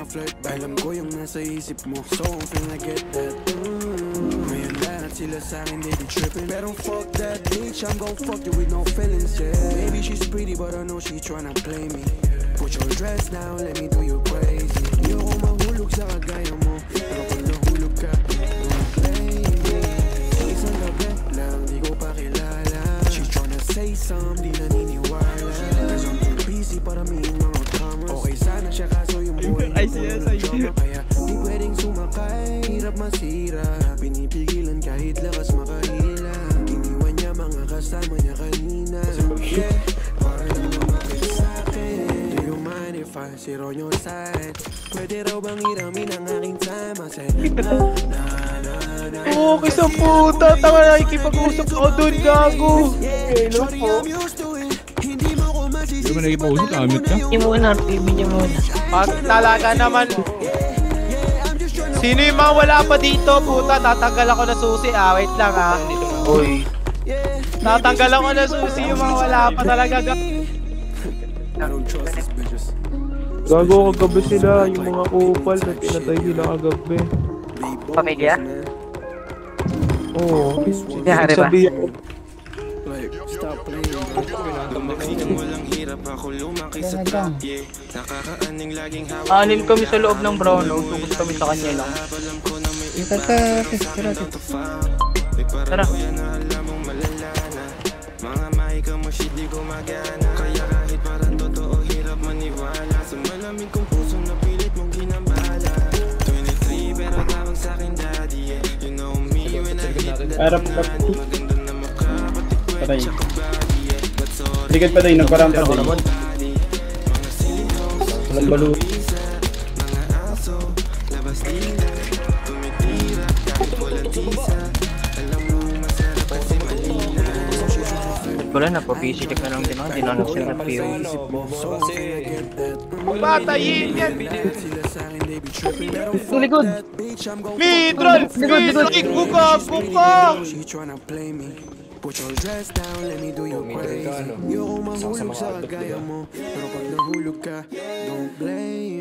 Flirt, alam ko yung nasa isip mo, so I'm finna get that. Ngayon lahat sila sa'kin, they be tripping, pero fuck that bitch, I'm gon' fuck you with no feelings, yeah. Maybe she's pretty, but I know she tryna play me. Put your dress down, let me do you crazy. Di ako mahulog sa kagaya mo, pero pag nahulog ka, don't play me. Isang gabi lang, di ko pa kilala. She tryna say some, di naniniwala. Cause I'm too busy para mihin mga dramas. Okay sana siya kaso yung buhay na drama. Kaya di pwedeng sumakay, hirap masira. Pinipigilan kahit lakas makahila. Iniwan niya mga kasama niya kanina. Yeah, para lang lumapit sa'kin. Do you mind if I sit on your side? Pwede raw bang iramin ang aking time? I said, Oo, kisa puta. Tama na ikipag-usap ako dun, gago. Hello po. Hindi mo nagipag-usap, amit ka? Hindi muna, TV niya muna. Pag talaga naman. Sino yung mga wala pa dito, puta? Tatanggal ako na susi, wait lang Uy. Tatanggal ako na susi yung mga wala pa talaga. Gago kagabi sila, yung mga kupal na pinatay sila kagabi. Pamilya? Oo. Nangyari ba? Stop playing, lumaki nang walang hirap ako lumaki sa trap, yeah. Nakakaaning laging hawak. Anin kami sa loob ng brown, tugod kami sa kanya lang. Tara. Mga mahika mo shit di gumagana. Kaya kahit parang totoo hirap maniwala. Sa malamig kong pusong napilit mong ginambala. 23 pero tawag sa'kin daddy, yeah. You know me when I hit that nanay. Maganda na mukha, pati kwet tsaka body, yeah. But sorry, Ligat pa tayo, nagparang pa tayo. mga siligaw, Walang balo. mga aso, labas dila, tumitira, kahit walang tisa. Alam mo masarap kasi malina. Wala na po, PC check na lang din ako. Di na lang sila PO. Patayin yan! Likod! Mitral! Likod! Buka! Buka! She tryna play me. Put your dress down, let me do you crazy. Yung mahulog sa kagaya mo, pero pag nahulog ka, don't blame